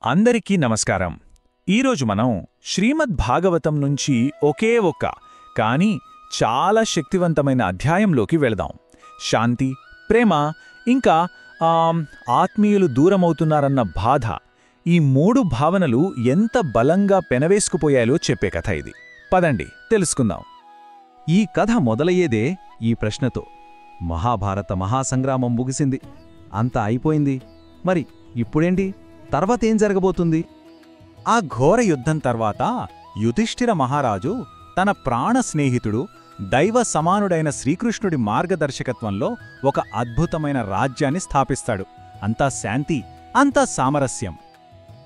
అందరికీ నమస్కారం. ఈరోజు మనం శ్రీమద్ భాగవతం నుంచి ఒకే ఒక్క కానీ చాలా శక్తివంతమైన అధ్యాయంలోకి వెళదాం. శాంతి, ప్రేమ, ఇంకా ఆత్మీయులు దూరమవుతున్నారన్న బాధ, ఈ మూడు భావనలు ఎంత బలంగా పెనవేసుకుపోయాయో చెప్పే కథ ఇది. పదండి తెలుసుకుందాం. ఈ కథ మొదలయ్యేదే ఈ ప్రశ్నతో. మహాభారత మహాసంగ్రామం ముగిసింది, అంతా అయిపోయింది. మరి ఇప్పుడేంటి? తర్వాతేం జరగబోతుంది? ఆ ఘోర యుద్ధం తర్వాత యుధిష్ఠిర మహారాజు తన ప్రాణ స్నేహితుడు, దైవ సమానుడైన శ్రీకృష్ణుడి మార్గదర్శకత్వంలో ఒక అద్భుతమైన రాజ్యాన్ని స్థాపిస్తాడు. అంతా శాంతి, అంతా సామరస్యం.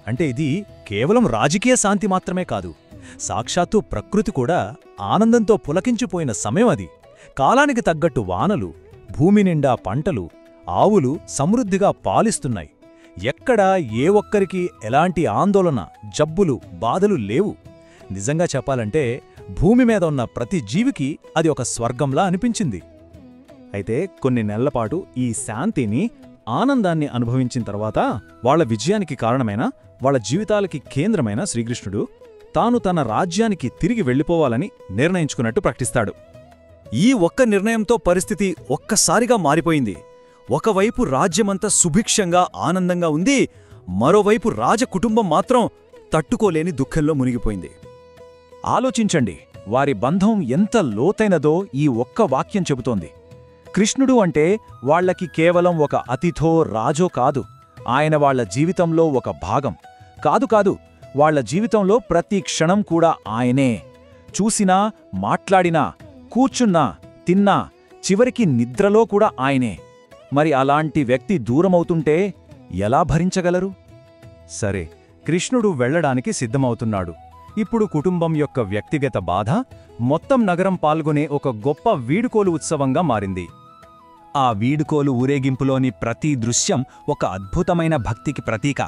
అంటే ఇది కేవలం రాజకీయ శాంతి మాత్రమే కాదు, సాక్షాత్తు ప్రకృతి కూడా ఆనందంతో పులకించిపోయిన సమయం అది. కాలానికి తగ్గట్టు వానలు, భూమి నిండా పంటలు, ఆవులు సమృద్ధిగా పాలిస్తున్నాయి. ఎక్కడా ఏ ఒక్కరికి ఎలాంటి ఆందోళన, జబ్బులు, బాధలు లేవు. నిజంగా చెప్పాలంటే భూమి మీద ఉన్న ప్రతి జీవికి అది ఒక స్వర్గంలా అనిపించింది. అయితే కొన్ని నెలలపాటు ఈ శాంతిని, ఆనందాన్ని అనుభవించిన తర్వాత వాళ్ల విజయానికి కారణమైన, వాళ్ల జీవితాలకి కేంద్రమైన శ్రీకృష్ణుడు తాను తన రాజ్యానికి తిరిగి వెళ్ళిపోవాలని నిర్ణయించుకున్నట్టు ప్రకటిస్తాడు. ఈ ఒక్క నిర్ణయంతో పరిస్థితి ఒక్కసారిగా మారిపోయింది. ఒకవైపు రాజ్యమంతా సుభిక్షంగా, ఆనందంగా ఉంది, మరోవైపు రాజకుటుంబం మాత్రం తట్టుకోలేని దుఃఖంలో మునిగిపోయింది. ఆలోచించండి, వారి బంధం ఎంత లోతైనదో ఈ ఒక్క వాక్యం చెబుతోంది. కృష్ణుడు అంటే వాళ్లకి కేవలం ఒక అతిథో, రాజో కాదు, ఆయన వాళ్ల జీవితంలో ఒక భాగం. కాదు, వాళ్ల జీవితంలో ప్రతి క్షణం కూడా ఆయనే. చూసినా, మాట్లాడినా, కూర్చున్నా, తిన్నా, చివరికి నిద్రలో కూడా ఆయనే. మరి అలాంటి వ్యక్తి దూరమవుతుంటే ఎలా భరించగలరు? సరే, కృష్ణుడు వెళ్లడానికి సిద్ధమవుతున్నాడు. ఇప్పుడు కుటుంబం యొక్క వ్యక్తిగత బాధ మొత్తం నగరం పాల్గొనే ఒక గొప్ప వీడుకోలు ఉత్సవంగా మారింది. ఆ వీడుకోలు ఊరేగింపులోని ప్రతి దృశ్యం ఒక అద్భుతమైన భక్తికి ప్రతీక.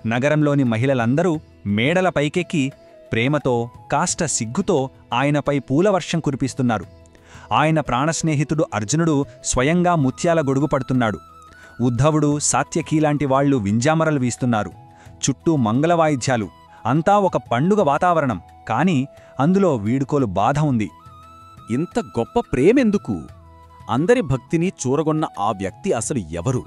నగరంలోని మహిళలందరూ మేడల పైకెక్కి ప్రేమతో, కాస్త సిగ్గుతో ఆయనపై పూలవర్షం కురిపిస్తున్నారు. ఆయన ప్రాణస్నేహితుడు అర్జునుడు స్వయంగా ముత్యాల గొడుగు పడుతున్నాడు. ఉద్ధవుడు, సాత్యకీలాంటి వాళ్లు వింజామరలు వీస్తున్నారు. చుట్టూ మంగళవాయిద్యాలు, అంతా ఒక పండుగ వాతావరణం. కాని అందులో వీడుకోలు బాధ ఉంది. ఇంత గొప్ప ప్రేమెందుకు? అందరి భక్తిని చూరగొన్న ఆ వ్యక్తి అసలు ఎవరు?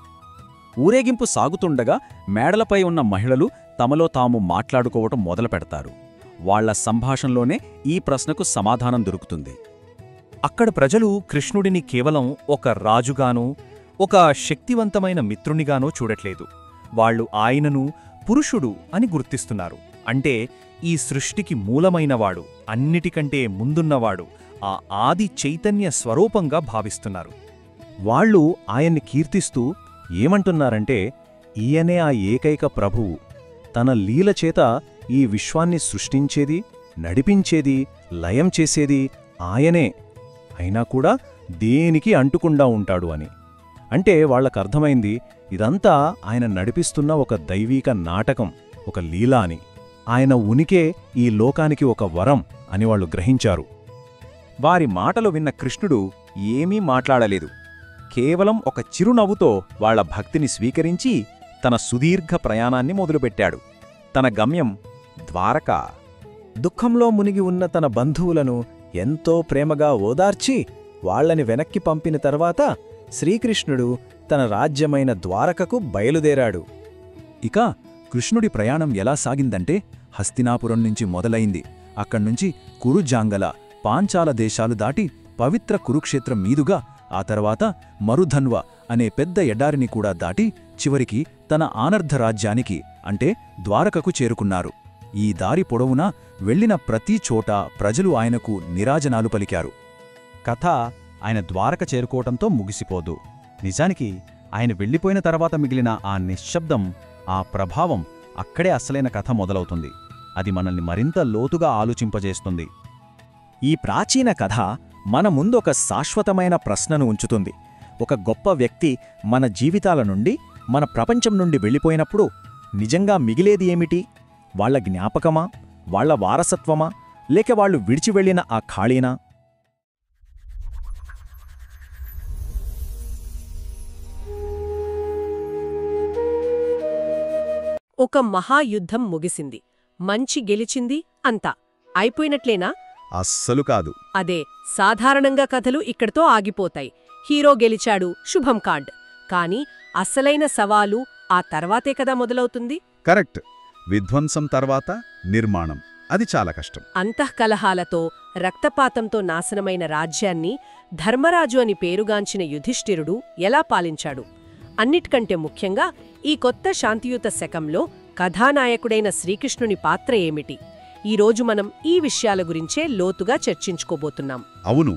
ఊరేగింపు సాగుతుండగా మేడలపై ఉన్న మహిళలు తమలో తాము మాట్లాడుకోవటం మొదలుపెడతారు. వాళ్ల సంభాషణలోనే ఈ ప్రశ్నకు సమాధానం దొరుకుతుంది. అక్కడ ప్రజలు కృష్ణుడిని కేవలం ఒక రాజుగానూ, ఒక శక్తివంతమైన మిత్రునిగానూ చూడట్లేదు. వాళ్లు ఆయనను పురుషుడు అని గుర్తిస్తున్నారు. అంటే ఈ సృష్టికి మూలమైనవాడు, అన్నిటికంటే ముందున్నవాడు, ఆ ఆది చైతన్య స్వరూపంగా భావిస్తున్నారు. వాళ్లు ఆయన్ని కీర్తిస్తూ ఏమంటున్నారంటే, ఈయనే ఆ ఏకైక ప్రభువు, తన లీలచేత ఈ విశ్వాన్ని సృష్టించేది, నడిపించేది, లయం చేసేది ఆయనే. అయినా కూడా దేనికి అంటుకుండా ఉంటాడు అని. అంటే వాళ్లకర్థమైంది, ఇదంతా ఆయన నడిపిస్తున్న ఒక దైవీక నాటకం, ఒక లీలా అని. ఆయన ఉనికే ఈ లోకానికి ఒక వరం అని వాళ్లు గ్రహించారు. వారి మాటలు విన్న కృష్ణుడు ఏమీ మాట్లాడలేదు. కేవలం ఒక చిరునవ్వుతో వాళ్ల భక్తిని స్వీకరించి తన సుదీర్ఘ ప్రయాణాన్ని మొదలుపెట్టాడు. తన గమ్యం ద్వారక. దుఃఖంలో మునిగి ఉన్న తన బంధువులను ఎంతో ప్రేమగా ఓదార్చి వాళ్లని వెనక్కి పంపిన తర్వాత శ్రీకృష్ణుడు తన రాజ్యమైన ద్వారకకు బయలుదేరాడు. ఇక కృష్ణుడి ప్రయాణం ఎలా సాగిందంటే, హస్తినాపురం నుంచి మొదలైంది. అక్కడ్నుంచి కురుజాంగల, పాంచాల దేశాలు దాటి పవిత్ర కురుక్షేత్రం మీదుగా, ఆ తర్వాత మరుధన్వ అనే పెద్ద ఎడారిని కూడా దాటి చివరికి తన ఆనర్ధ రాజ్యానికి అంటే ద్వారకకు చేరుకున్నారు. ఈ దారి పొడవునా వెళ్లిన ప్రతి చోట ప్రజలు ఆయనకు నిరాజనాలు పలికారు. కథ ఆయన ద్వారక చేరుకోవటంతో ముగిసిపోదు. నిజానికి ఆయన వెళ్ళిపోయిన తర్వాత మిగిలిన ఆ నిశ్శబ్దం, ఆ ప్రభావం, అక్కడే అసలైన కథ మొదలవుతుంది. అది మనల్ని మరింత లోతుగా ఆలోచింపజేస్తుంది. ఈ ప్రాచీన కథ మన ముందొక శాశ్వతమైన ప్రశ్నను ఉంచుతుంది. ఒక గొప్ప వ్యక్తి మన జీవితాల నుండి, మన ప్రపంచం నుండి వెళ్ళిపోయినప్పుడు నిజంగా మిగిలేది ఏమిటి? వాళ్ల జ్ఞాపకమా, వాళ్ల వారసత్వమా, లేక వాళ్లు విడిచి వెళ్లిన ఆ ఖాళీనా? ఒక మహాయుద్ధం ముగిసింది, మంచి గెలిచింది, అంతా అయిపోయినట్లేనా? అస్సలు కాదు. అదే, సాధారణంగా కథలు ఇక్కడితో ఆగిపోతాయి. హీరో గెలిచాడు, శుభం కార్డ్. కాని అసలైన సవాలు ఆ తర్వాతే కదా మొదలవుతుంది. కరెక్ట్. విధ్వంసం తర్వాత నిర్మాణం, అది చాలా కష్టం. అంతఃకలహాలతో, రక్తపాతంతో నాశనమైన రాజ్యాన్ని ధర్మరాజు అని పేరుగాంచిన యుధిష్ఠిరుడు ఎలా పాలించాడు? అన్నిటికంటే ముఖ్యంగా ఈ కొత్త శాంతియుత శకంలో కథానాయకుడైన శ్రీకృష్ణుని పాత్ర ఏమిటి? ఈరోజు మనం ఈ విషయాల గురించే లోతుగా చర్చించుకోబోతున్నాం. అవును,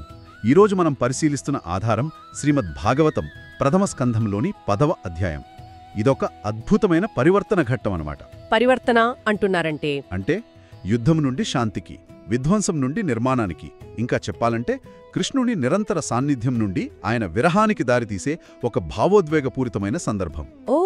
ఈరోజు మనం పరిశీలిస్తున్న ఆధారం శ్రీమద్ భాగవతం ప్రథమ స్కంధంలోని 10వ అధ్యాయం. ఇదొక అద్భుతమైన పరివర్తన ఘట్టం అన్నమాట. పరివర్తన అంటున్నారంటే? అంటే యుద్ధం నుండి శాంతికి, విధ్వంసం నుండి నిర్మాణానికి, ఇంకా చెప్పాలంటే కృష్ణుని నిరంతర సాన్నిధ్యం నుండి ఆయన విరహానికి దారితీసే ఒక భావోద్వేగపూరితమైన సందర్భం. ఓ,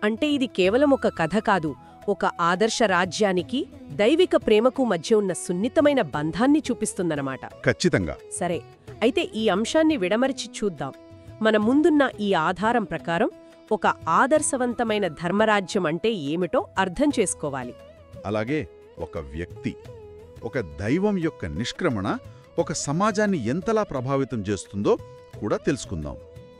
అంటే ఇది కేవలం ఒక కథ కాదు, ఒక ఆదర్శ రాజ్యానికి దైవిక ప్రేమకు మధ్య ఉన్న సున్నితమైన బంధాన్ని చూపిస్తుందన్నమాట. ఖచ్చితంగా. సరే, అయితే ఈ అంశాన్ని విడమరిచి చూద్దాం. మన ముందున్న ఈ ఆధారం ప్రకారం ఒక ఆదర్శవంతమైన ధర్మరాజ్యం అంటే ఏమిటో అర్థం చేసుకోవాలి. అలాగే ఒక వ్యక్తి, ఒక దైవం యొక్క నిష్క్రమణ ఒక సమాజాన్ని ఎంతలా ప్రభావితం చేస్తుందో కూడా తెలుసుకుందాం.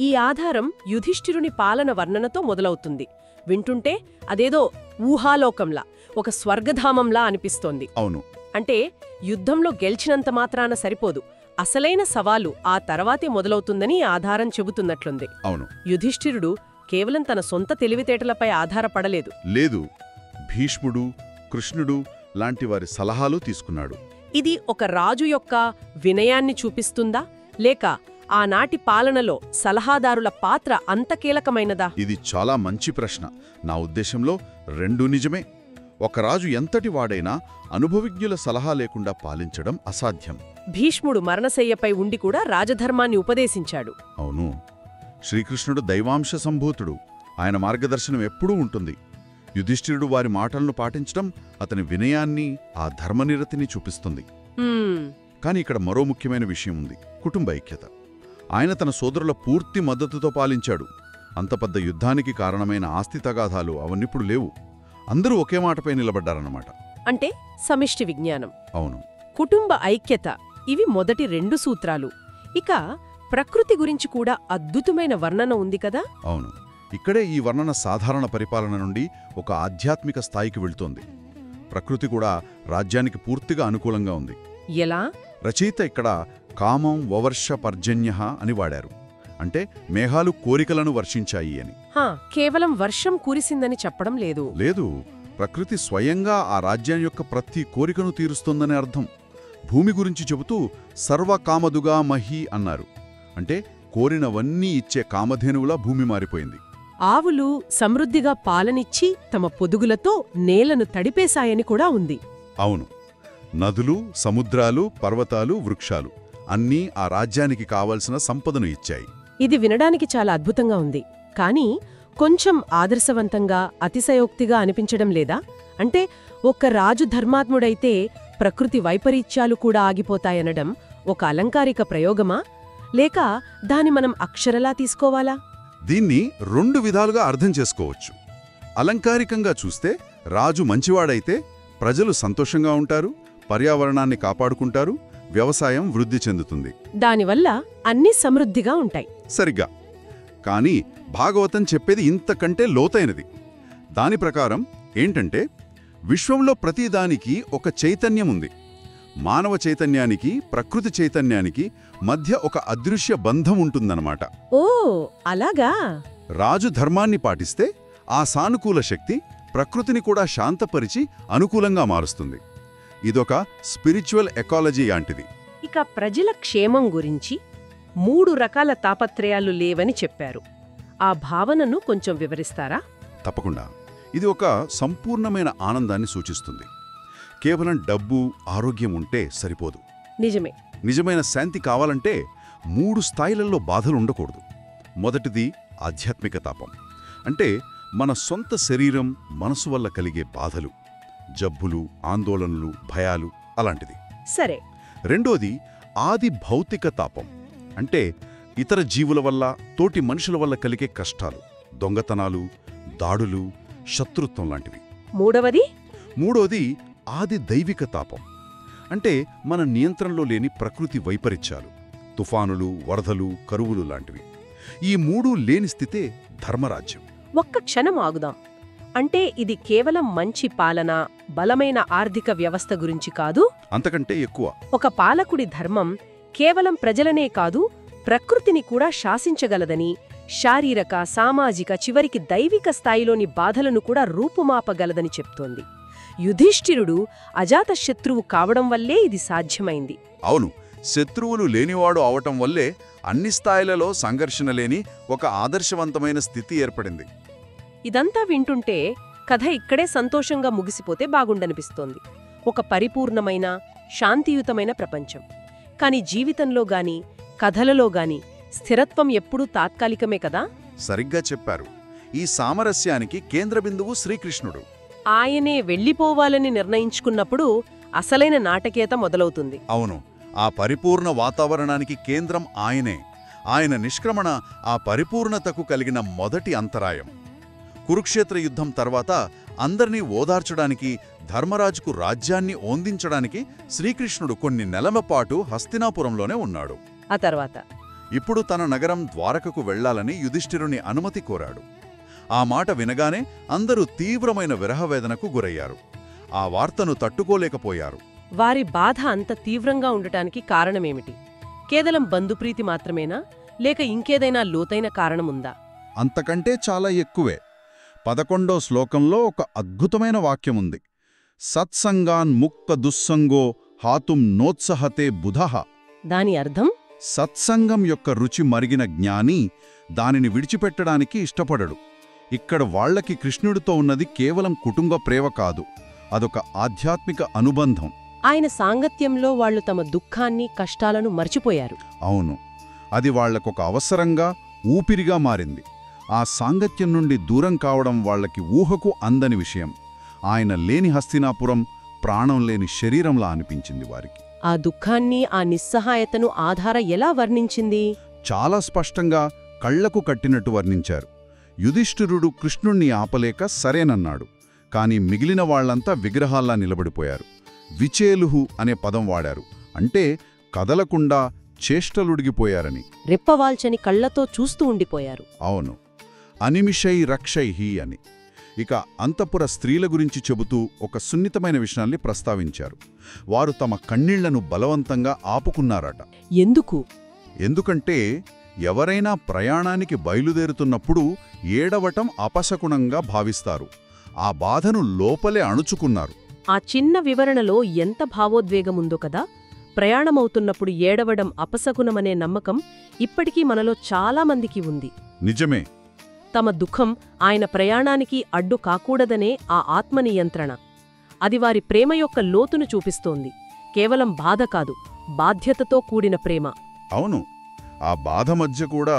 ఈ ఆధారం యుధిష్ఠిరుని పాలన వర్ణనతో మొదలవుతుంది. వింటుంటే అదేదో ఊహాలోకంలా, ఒక స్వర్గధామంలా అనిపిస్తోంది. అవును. అంటే యుద్ధంలో గెలిచినంత మాత్రాన సరిపోదు, అసలైన సవాలు ఆ తర్వాతే మొదలవుతుందని ఈ ఆధారం చెబుతున్నట్లుంది. అవును. యుధిష్ఠిరుడు కేవలం తన సొంత తెలివితేటలపై ఆధారపడలేదు. లేదు, భీష్ముడు, కృష్ణుడు లాంటి వారి సలహాలు తీసుకున్నాడు. ఇది ఒక రాజు యొక్క వినయాన్ని చూపిస్తుందా, లేక ఆనాటి పాలనలో సలహాదారుల పాత్ర అంత కీలకమైనదా? ఇది చాలా మంచి ప్రశ్న. నా ఉద్దేశంలో రెండూ నిజమే. ఒక రాజు ఎంతటి వాడైనా అనుభవిజ్ఞుల సలహా లేకుండా పాలించడం అసాధ్యం. భీష్ముడు మరణశయ్యపై ఉండి కూడా రాజధర్మాన్ని ఉపదేశించాడు. అవును. శ్రీకృష్ణుడు దైవాంశ సంభూతుడు, ఆయన మార్గదర్శనం ఎప్పుడూ ఉంటుంది. యుధిష్ఠిరుడు వారి మాటలను పాటించడం అతని వినయాన్ని, ఆ ధర్మనిరతిని చూపిస్తుంది. కాని ఇక్కడ మరో ముఖ్యమైన విషయం ఉంది, కుటుంబ ఐక్యత. ఆయన తన సోదరుల పూర్తి మద్దతుతో పాలించాడు. అంత పెద్ద యుద్ధానికి కారణమైన ఆస్తి తగాదాలు అవన్నిప్పుడు లేవు. అందరూ ఒకే మాటపై నిలబడ్డారన్నమాట. అంటే సమిష్టి విజ్ఞానం. అవును. కుటుంబ ఐక్యత, ఇవి మొదటి 2 సూత్రాలు. ఇక ప్రకృతి గురించి కూడా అద్భుతమైన వర్ణన ఉంది కదా? అవును. ఇక్కడే ఈ వర్ణన సాధారణ పరిపాలన నుండి ఒక ఆధ్యాత్మిక స్థాయికి వెళ్తోంది. ప్రకృతి కూడా రాజ్యానికి పూర్తిగా అనుకూలంగా ఉంది. ఎలా? రచయిత ఇక్కడ కామం వవర్ష పర్జన్యః అని వాడారు. అంటే మేఘాలు కోరికలను వర్షించాయి అని. కేవలం వర్షం కురిసిందని చెప్పడం లేదు. లేదు, ప్రకృతి స్వయంగా ఆ రాజ్యం యొక్క ప్రతి కోరికను తీరుస్తోందని అర్థం. భూమి గురించి చెబుతూ సర్వకామదుగా మహి అన్నారు. అంటే కోరినవన్నీ ఇచ్చే కామధేనువులా భూమి మారిపోయింది. ఆవులు సమృద్ధిగా పాలనిచ్చి తమ పొదుగులతో నేలను తడిపేశాయని కూడా ఉంది. అవును. నదులు, సముద్రాలు, పర్వతాలు, వృక్షాలు అన్నీ ఆ రాజ్యానికి కావలసిన సంపదను ఇచ్చాయి. ఇది వినడానికి చాలా అద్భుతంగా ఉంది, కానీ కొంచెం ఆదర్శవంతంగా, అతిశయోక్తిగా అనిపించడం లేదా? అంటే ఒక్క రాజు ధర్మాత్ముడైతే ప్రకృతి వైపరీత్యాలు కూడా ఆగిపోతాయనడం ఒక అలంకారిక ప్రయోగమా, లేక దాని మనం అక్షరలా తీసుకోవాలా? దీన్ని 2 విధాలుగా అర్థం చేసుకోవచ్చు. అలంకారికంగా చూస్తే రాజు మంచివాడైతే ప్రజలు సంతోషంగా ఉంటారు, పర్యావరణాన్ని కాపాడుకుంటారు, వ్యవసాయం వృద్ధి చెందుతుంది. దానివల్ల అన్నీ సమృద్ధిగా ఉంటాయి. సరిగ్గా. కానీ భాగవతం చెప్పేది ఇంతకంటే లోతైనది. దాని ప్రకారం ఏంటంటే, విశ్వంలో ప్రతిదానికి ఒక చైతన్యముంది. మానవ చైతన్యానికి, ప్రకృతి చైతన్యానికి మధ్య ఒక అదృశ్య బంధం ఉంటుందన్నమాట. ఓ, అలాగా? రాజు ధర్మాన్ని పాటిస్తే ఆ సానుకూల శక్తి ప్రకృతిని కూడా శాంతపరిచి అనుకూలంగా మారుస్తుంది. ఇదొక స్పిరిచువల్ ఎకాలజీ లాంటిది. ఇక ప్రజల క్షేమం గురించి 3 రకాల తాపత్రయాలు లేవని చెప్పారు. ఆ భావనను కొంచెం వివరిస్తారా? తప్పకుండా. ఇది ఒక సంపూర్ణమైన ఆనందాన్ని సూచిస్తుంది. కేవలం డబ్బు, ఆరోగ్యం ఉంటే సరిపోదు. నిజమే. నిజమైన శాంతి కావాలంటే 3 స్థాయిలలో బాధలుండకూడదు. మొదటిది ఆధ్యాత్మిక తాపం. అంటే మన సొంత శరీరం, మనసు వల్ల కలిగే బాధలు, జబ్బులు, ఆందోళనలు, భయాలు అలాంటిది. సరే. రెండోది ఆది భౌతిక తాపం. అంటే ఇతర జీవుల వల్ల, తోటి మనుషుల వల్ల కలిగే కష్టాలు, దొంగతనాలు, దాడులు, శత్రుత్వం లాంటివి. మూడవది మూడోది ఆది దైవిక తాపం. అంటే మన నియంత్రణలో లేని ప్రకృతి వైపరీత్యాలు, తుఫానులు, వరదలు, కరువులు లాంటివి. ఈ మూడూ లేని స్థితే ధర్మరాజ్యం. ఒక్క క్షణం ఆగుదాం. అంటే ఇది కేవలం మంచి పాలన, బలమైన ఆర్థిక వ్యవస్థ గురించి కాదు. అంతకంటే ఎక్కువ. ఒక పాలకుడి ధర్మం కేవలం ప్రజలనే కాదు, ప్రకృతిని కూడా శాసించగలదని, శారీరక, సామాజిక, చివరికి దైవిక స్థాయిలోని బాధలను కూడా రూపుమాపగలదని చెప్తోంది. యుధిష్ఠిరుడు అజాతశత్రువు కావడం వల్లే ఇది సాధ్యమైంది. అవును, శత్రువులు లేనివాడు అవటం వల్లే అన్ని స్థాయిలలో సంఘర్షణ లేని ఒక ఆదర్శవంతమైన స్థితి ఏర్పడింది. ఇదంతా వింటుంటే కథ ఇక్కడే సంతోషంగా ముగిసిపోతే బాగుండనిపిస్తోంది. ఒక పరిపూర్ణమైన, శాంతియుతమైన ప్రపంచం. కాని జీవితంలో గాని, కథలలో గాని స్థిరత్వం ఎప్పుడూ తాత్కాలికమే కదా? సరిగ్గా చెప్పారు. ఈ సామరస్యానికి కేంద్రబిందువు శ్రీకృష్ణుడు. ఆయనే వెళ్ళిపోవాలని నిర్ణయించుకున్నప్పుడు అసలైన నాటకీయత మొదలవుతుంది. అవును, ఆ పరిపూర్ణ వాతావరణానికి కేంద్రం ఆయనే. ఆయన నిష్క్రమణ ఆ పరిపూర్ణతకు కలిగిన మొదటి అంతరాయం. కురుక్షేత్ర యుద్ధం తర్వాత అందర్నీ ఓదార్చడానికి, ధర్మరాజుకు రాజ్యాన్ని ఓందించడానికి శ్రీకృష్ణుడు కొన్ని నెలల పాటు హస్తినాపురంలోనే ఉన్నాడు. ఆ తర్వాత ఇప్పుడు తన నగరం ద్వారకకు వెళ్లాలని యుధిష్ఠిరుని అనుమతి కోరాడు. ఆ మాట వినగానే అందరూ తీవ్రమైన విరహవేదనకు గురయ్యారు. ఆ వార్తను తట్టుకోలేకపోయారు. వారి బాధ అంత తీవ్రంగా ఉండటానికి కారణమేమిటి? కేవలం బంధుప్రీతి మాత్రమేనా, లేక ఇంకేదైనా లోతైన కారణముందా? అంతకంటే చాలా ఎక్కువే. 11వ శ్లోకంలో ఒక అద్భుతమైన వాక్యముంది. సత్సంగాన్ ముక్త దుస్సంగో హాతుం నోత్సహతే బుధః. దాని అర్థం? సత్సంగం యొక్క రుచి మరిగిన జ్ఞాని దానిని విడిచిపెట్టడానికి ఇష్టపడడు. ఇక్కడ వాళ్లకి కృష్ణుడితో ఉన్నది కేవలం కుటుంబ ప్రేమ కాదు, అదొక ఆధ్యాత్మిక అనుబంధం. ఆయన సాంగత్యంలో వాళ్లు తమ దుఃఖాన్ని, కష్టాలను మర్చిపోయారు. అవును, అది వాళ్లకొక అవసరంగా, ఊపిరిగా మారింది. ఆ సాంగత్యం నుండి దూరం కావడం వాళ్లకి ఊహకు అందని విషయం. ఆయన లేని హస్తినాపురం ప్రాణం లేని శరీరంలా అనిపించింది వారికి. ఆ దుఃఖాన్ని, ఆ నిస్సహాయతను ఆధార ఎలా వర్ణించింది? చాలా స్పష్టంగా కళ్లకు కట్టినట్టు వర్ణించారు. యుధిష్ఠిరుడు కృష్ణుణ్ణి ఆపలేక సరేనన్నాడు. కాని మిగిలిన వాళ్లంతా విగ్రహాల్లా నిలబడిపోయారు. విచేలుహు అనే పదం వాడారు. అంటే కదలకుండా చేష్టలుడిగిపోయారని. రెప్పవాల్చని కళ్లతో చూస్తూ ఉండిపోయారు. అవును, అనిమిషై రక్షైహి అని. ఇక అంతఃపుర స్త్రీల గురించి చెబుతూ ఒక సున్నితమైన విషయాన్ని ప్రస్తావించారు. వారు తమ కన్నీళ్లను బలవంతంగా ఆపుకున్నారట. ఎందుకు? ఎందుకంటే ఎవరైనా ప్రయాణానికి బయలుదేరుతున్నప్పుడు ఏడవటం అపశకునంగా భావిస్తారు. ఆ బాధను లోపలే అణుచుకున్నారు. ఆ చిన్న వివరణలో ఎంత భావోద్వేగముందో కదా! ప్రయాణమవుతున్నప్పుడు ఏడవడం అపశకునమనే నమ్మకం ఇప్పటికీ మనలో చాలామందికి ఉంది. నిజమే. తమ దుఃఖం ఆయన ప్రయాణానికి అడ్డు కాకూడదనే ఆ ఆత్మనియంత్రణ. అది వారి ప్రేమ యొక్క లోతును చూపిస్తోంది. కేవలం బాధ కాదు, బాధ్యతతో కూడిన ప్రేమ. అవును, ఆ బాధ మధ్య కూడా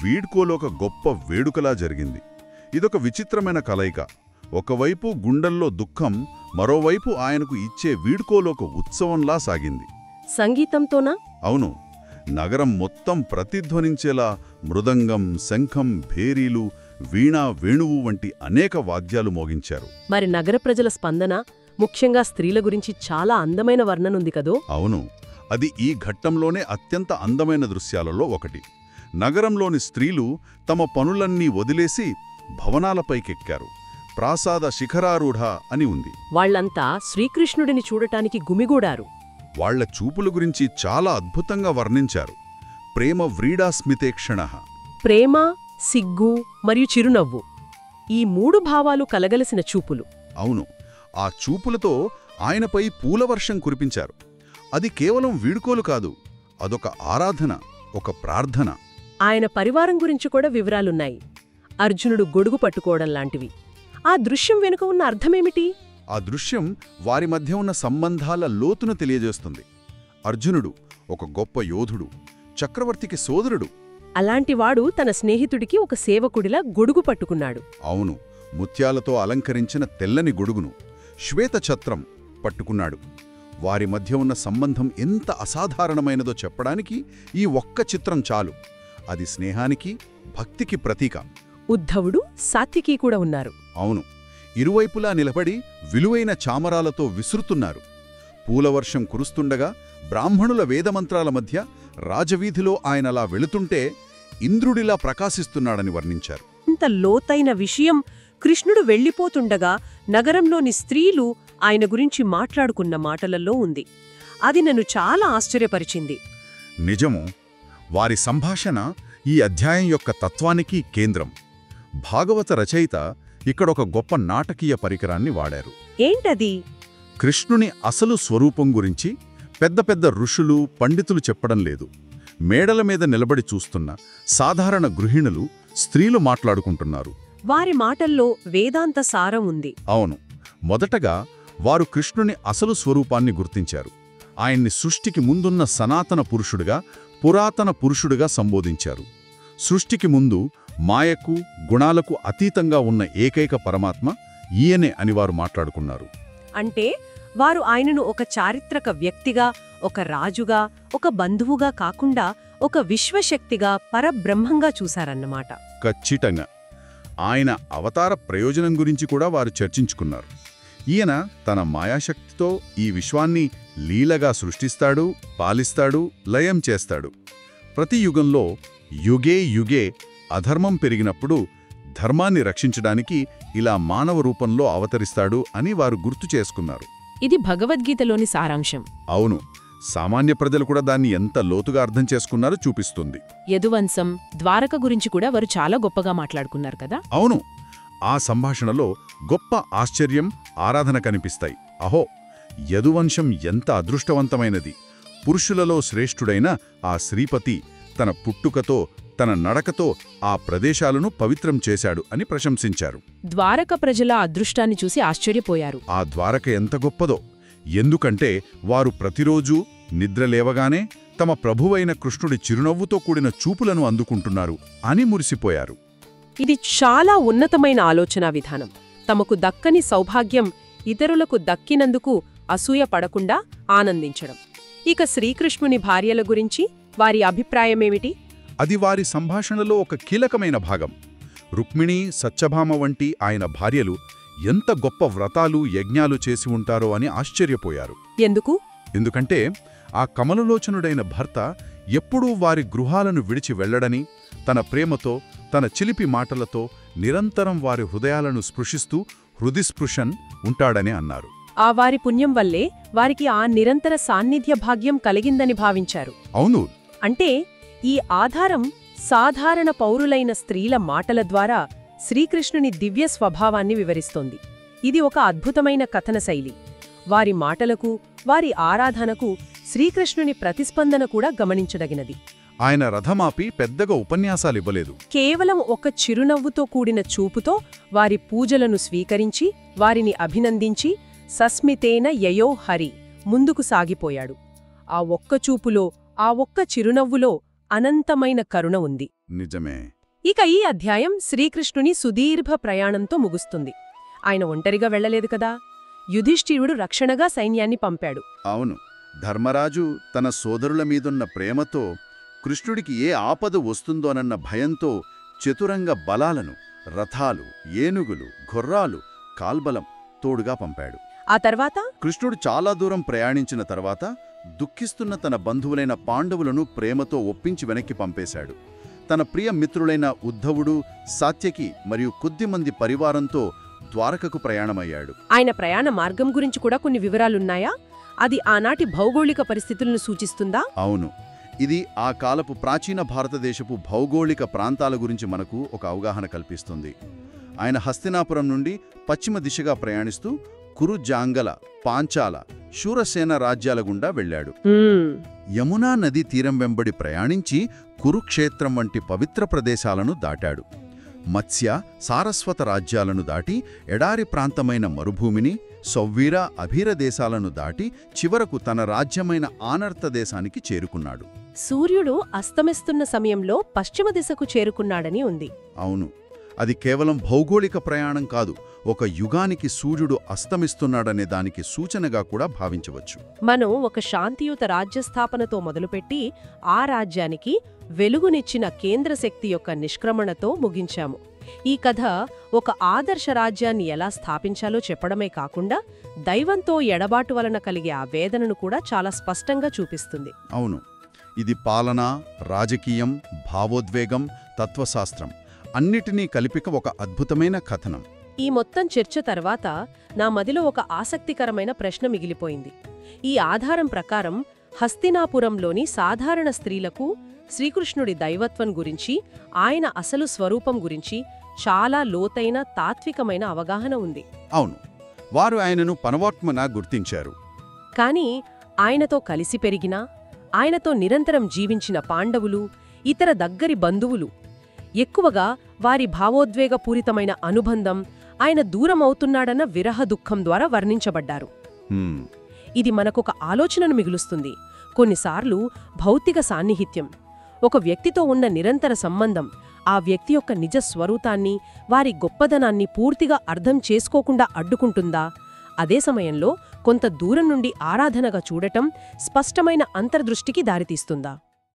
వీడ్కోలోక గొప్ప వేడుకలా జరిగింది. ఇదొక విచిత్రమైన కలయిక. ఒకవైపు గుండెల్లో దుఃఖం, మరోవైపు ఆయనకు ఇచ్చే వీడ్కోలోక ఉత్సవంలా సాగింది. సంగీతంతోనా? అవును, నగరం మొత్తం ప్రతిధ్వనించేలా మృదంగం, శంఖం, భేరీలు, వీణా, వేణువు వంటి అనేక వాద్యాలు మోగించారు. మరి నగర ప్రజల స్పందన, ముఖ్యంగా స్త్రీల గురించి చాలా అందమైన వర్ణనుంది కదో? అవును, అది ఈ ఘట్టంలోనే అత్యంత అందమైన దృశ్యాలలో ఒకటి. నగరంలోని స్త్రీలు తమ పనులన్నీ వదిలేసి భవనాలపైకెక్కారు. ప్రాసాద శిఖరారూఢ అని ఉంది. వాళ్లంతా శ్రీకృష్ణుడిని చూడటానికి గుమిగూడారు. వాళ్ల చూపుల గురించి చాలా అద్భుతంగా వర్ణించారు. ప్రేమ వ్రీడాస్మితేక్షణః. ప్రేమ, సిగ్గు మరియు చిరునవ్వు, ఈ మూడు భావాలు కలగలసిన చూపులు. అవును, ఆ చూపులతో ఆయనపై పూలవర్షం కురిపించారు. అది కేవలం వీడ్కోలు కాదు, అదొక ఆరాధన, ఒక ప్రార్థన. ఆయన పరివారం గురించి కూడా వివరాలున్నాయి. అర్జునుడు గొడుగు పట్టుకోవడం లాంటివి. ఆ దృశ్యం వెనుక ఉన్న అర్థమేమిటి? ఆ దృశ్యం వారి మధ్య ఉన్న సంబంధాల లోతును తెలియజేస్తుంది. అర్జునుడు ఒక గొప్ప యోధుడు, చక్రవర్తికి సోదరుడు. అలాంటివాడు తన స్నేహితుడికి ఒక సేవకుడిలా గొడుగు పట్టుకున్నాడు. అవును, ముత్యాలతో అలంకరించిన తెల్లని గొడుగును, శ్వేతఛత్రం పట్టుకున్నాడు. వారి మధ్య ఉన్న సంబంధం ఎంత అసాధారణమైనదో చెప్పడానికి ఈ ఒక్క చిత్రం చాలు. అది స్నేహానికి, భక్తికి ప్రతీక. ఉద్ధవుడు, సాత్వికీ కూడా ఉన్నారు. అవును, ఇరువైపులా నిలబడి విలువైన చామరాలతో విసురుతున్నారు. పూలవర్షం కురుస్తుండగా బ్రాహ్మణుల వేదమంత్రాల మధ్య రాజవీధిలో ఆయనలా వెళుతుంటే ఇంద్రుడిలా ప్రకాశిస్తున్నాడని వర్ణించారు. ఇంత లోతైన విషయం కృష్ణుడు వెళ్ళిపోతుండగా నగరంలోని స్త్రీలు ఆయన గురించి మాట్లాడుకున్న మాటలలో ఉంది. అది నన్ను చాలా ఆశ్చర్యపరిచింది. నిజము. వారి సంభాషణ ఈ అధ్యాయం యొక్క తత్వానికి కేంద్రం. భాగవత రచయిత ఇక్కడొక గొప్ప నాటకీయ పరికరాన్ని వాడారు. ఏంటది? కృష్ణుని అసలు స్వరూపం గురించి పెద్ద పెద్ద ఋషులు, పండితులు చెప్పడం లేదు. మేడల మీద నిలబడి చూస్తున్న సాధారణ గృహిణులు, స్త్రీలు మాట్లాడుకుంటున్నారు. వారి మాటల్లో వేదాంత సారం ఉంది. అవును. మొదటగా వారు కృష్ణుని అసలు స్వరూపాన్ని గుర్తించారు. ఆయన్ని సృష్టికి ముందున్న సనాతన పురుషుడిగా, పురాతన పురుషుడిగా సంబోధించారు. సృష్టికి ముందు మాయకు, గుణాలకు అతీతంగా ఉన్న ఏకైక పరమాత్మ ఈయనే అని వారు మాట్లాడుకున్నారు. అంటే వారు ఆయనను ఒక చారిత్రక వ్యక్తిగా, ఒక రాజుగా, ఒక బంధువుగా కాకుండా ఒక విశ్వశక్తిగా, పరబ్రహ్మంగా చూశారన్నమాట. ఖచ్చితంగా. ఆయన అవతార ప్రయోజనం గురించి కూడా వారు చర్చించుకున్నారు. ఈయన తన మాయాశక్తితో ఈ విశ్వాన్ని లీలగా సృష్టిస్తాడు, పాలిస్తాడు, లయం చేస్తాడు. ప్రతి యుగంలో యుగే యుగే అధర్మం పెరిగినప్పుడు ధర్మాన్ని రక్షించడానికి ఇలా మానవ రూపంలో అవతరిస్తాడు అని వారు గుర్తు చేసుకున్నారు. ఇది భగవద్గీతలోని సారాంశం. అవును. సామాన్య ప్రజలు కూడా దాన్ని ఎంత లోతుగా అర్థం చేసుకున్నారో చూపిస్తుంది. యదువంశం, ద్వారక గురించి కూడా వారు చాలా గొప్పగా మాట్లాడుకున్నారు కదా. అవును. ఆ సంభాషణలో గొప్ప ఆశ్చర్యం, ఆరాధన కనిపిస్తాయి. అహో, యదువంశం ఎంత అదృష్టవంతమైనది! పురుషులలో శ్రేష్ఠుడైన ఆ శ్రీపతి తన పుట్టుకతో, తన నడకతో ఆ ప్రదేశాలను పవిత్రం చేశాడు అని ప్రశంసించారు. ద్వారక ప్రజల అదృష్టాన్ని చూసి ఆశ్చర్యపోయారు. ఆ ద్వారక ఎంత గొప్పదో! ఎందుకంటే వారు ప్రతిరోజూ నిద్రలేవగానే తమ ప్రభువైన కృష్ణుడి చిరునవ్వుతో కూడిన చూపులను అందుకుంటున్నారు అని మురిసిపోయారు. ఇది చాలా ఉన్నతమైన ఆలోచనా విధానం. తమకు దక్కని సౌభాగ్యం ఇతరులకు దక్కినందుకు అసూయ పడకుండా ఆనందించడం. ఇక శ్రీకృష్ణుని భార్యల గురించి వారి అభిప్రాయమేమిటి? అది వారి సంభాషణలో ఒక కీలకమైన భాగం. రుక్మిణి, సత్యభామ వంటి ఆయన భార్యలు ఎంత గొప్ప వ్రతాలు, యజ్ఞాలు చేసి ఉంటారో అని ఆశ్చర్యపోయారు. ఎందుకు? ఎందుకంటే ఆ కమలలోచనుడైన భర్త ఎప్పుడూ వారి గృహాలను విడిచి వెళ్లడని, తన ప్రేమతో, తన చిలిపి మాటలతో నిరంతరం వారి హృదయాలను స్పృశిస్తూ హృదిస్పృశన్ ఉంటాడని అన్నారు. ఆ వారి పుణ్యం వల్లే వారికి ఆ నిరంతర సాన్నిధ్య భాగ్యం కలిగిందని భావించారు. అవును. అంటే ఈ ఆధారం సాధారణ పౌరులైన స్త్రీల మాటల ద్వారా శ్రీకృష్ణుని దివ్య స్వభావాన్ని వివరిస్తోంది. ఇది ఒక అద్భుతమైన కథన శైలి. వారి మాటలకు, వారి ఆరాధనకు శ్రీకృష్ణుని ప్రతిస్పందన కూడా గమనించదగినది. ఆయన రథమాపి పెద్దగా ఉపన్యాసాలివ్వలేదు. కేవలం ఒక చిరునవ్వుతో కూడిన చూపుతో వారి పూజలను స్వీకరించి, వారిని అభినందించి సస్మితేన యయో హరి ముందుకు సాగిపోయాడు. ఆ ఒక్క చూపులో, ఆ ఒక్క చిరునవ్వులో అనంతమైన కరుణ ఉంది. నిజమే. ఇక ఈ అధ్యాయం శ్రీకృష్ణుని సుదీర్ఘ ప్రయాణంతో ముగుస్తుంది. ఆయన ఒంటరిగా వెళ్లలేదు కదా. యుధిష్ఠిరుడు రక్షణగా సైన్యాన్ని పంపాడు. అవును. ధర్మరాజు తన సోదరుల మీదున్న ప్రేమతో, కృష్ణుడికి ఏ ఆపద వస్తుందోనన్న భయంతో చతురంగ బలాలను, రథాలు, ఏనుగులు, గుర్రాలు, కాల్బలం తోడుగా పంపాడు. ఆ తర్వాత కృష్ణుడు చాలా దూరం ప్రయాణించిన తర్వాత దుఃఖిస్తున్న తన బంధువులైన పాండవులను ప్రేమతో ఒప్పించి వెనక్కి పంపేశాడు. తన ప్రియ మిత్రులైన ఉద్ధవుడు, సాత్యకి మరియు కొద్దిమంది పరివారంతో ద్వారకకు ప్రయాణమయ్యాడు. ఆయన ప్రయాణ మార్గం గురించి కూడా కొన్ని వివరాలున్నాయా? అది ఆనాటి భౌగోళిక పరిస్థితులను సూచిస్తుందా? అవును. ఇది ఆ కాలపు ప్రాచీన భారతదేశపు భౌగోళిక ప్రాంతాల గురించి మనకు ఒక అవగాహన కల్పిస్తుంది. ఆయన హస్తినాపురం నుండి పశ్చిమ దిశగా ప్రయాణిస్తూ కురు, జాంగల, పాంచాల, శూరసేన రాజ్యాల గుండా వెళ్లాడు. యమునా నదీ తీరం వెంబడి ప్రయాణించి కురుక్షేత్రం వంటి పవిత్ర ప్రదేశాలను దాటాడు. మత్స్య, సారస్వత రాజ్యాలను దాటి ఎడారి ప్రాంతమైన మరుభూమిని, సౌవీర, అభీర దేశాలను దాటి చివరకు తన రాజ్యమైన ఆనర్త దేశానికి చేరుకున్నాడు. సూర్యుడు అస్తమిస్తున్న సమయంలో పశ్చిమ దిశకు చేరుకున్నాడని ఉంది. అవును. అది కేవలం భౌగోళిక ప్రయాణం కాదు, ఒక యుగానికి సూర్యుడు అస్తమిస్తున్నాడనే దానికి సూచనగా కూడా భావించవచ్చు. మనం ఒక శాంతియుత రాజ్యస్థాపనతో మొదలుపెట్టి ఆ రాజ్యానికి వెలుగునిచ్చిన కేంద్రశక్తి యొక్క నిష్క్రమణతో ముగించాము. ఈ కథ ఒక ఆదర్శ రాజ్యాన్ని ఎలా స్థాపించాలో చెప్పడమే కాకుండా దైవంతో ఎడబాటు వలన కలిగే ఆ వేదనను కూడా చాలా స్పష్టంగా చూపిస్తుంది. అవును, ఇది పాలన, రాజకీయం, భావోద్వేగం, తత్వశాస్త్రం అన్నిటినీ కలిపిక ఒక అద్భుతమైన కథనం. ఈ మొత్తం చర్చ తర్వాత నా మదిలో ఒక ఆసక్తికరమైన ప్రశ్న మిగిలిపోయింది. ఈ ఆధారం ప్రకారం హస్తినాపురంలోని సాధారణ స్త్రీలకు శ్రీకృష్ణుడి దైవత్వం గురించి, ఆయన అసలు స్వరూపం గురించి చాలా లోతైన తాత్వికమైన అవగాహన ఉంది. అవును, వారు ఆయనను పరమాత్మగా గుర్తించారు. కాని ఆయనతో కలిసి పెరిగినా, ఆయనతో నిరంతరం జీవించిన పాండవులు, ఇతర దగ్గరి బంధువులు ఎక్కువగా వారి భావోద్వేగపూరితమైన అనుబంధం, ఆయన దూరమవుతున్నాడన్న విరహ దుఃఖం ద్వారా వర్ణించబడ్డారు. హ్మ్, ఇది మనకొక ఆలోచనను మిగులుస్తుంది. కొన్నిసార్లు భౌతిక సాన్నిహిత్యం, ఒక వ్యక్తితో ఉన్న నిరంతర సంబంధం ఆ వ్యక్తి యొక్క నిజ స్వరూపాన్ని, వారి గొప్పదనాన్ని పూర్తిగా అర్థం చేసుకోకుండా అడ్డుకుంటుందా? అదే సమయంలో కొంత దూరం నుండి ఆరాధనగా చూడటం స్పష్టమైన అంతర్దృష్టికి దారితీస్తుందా?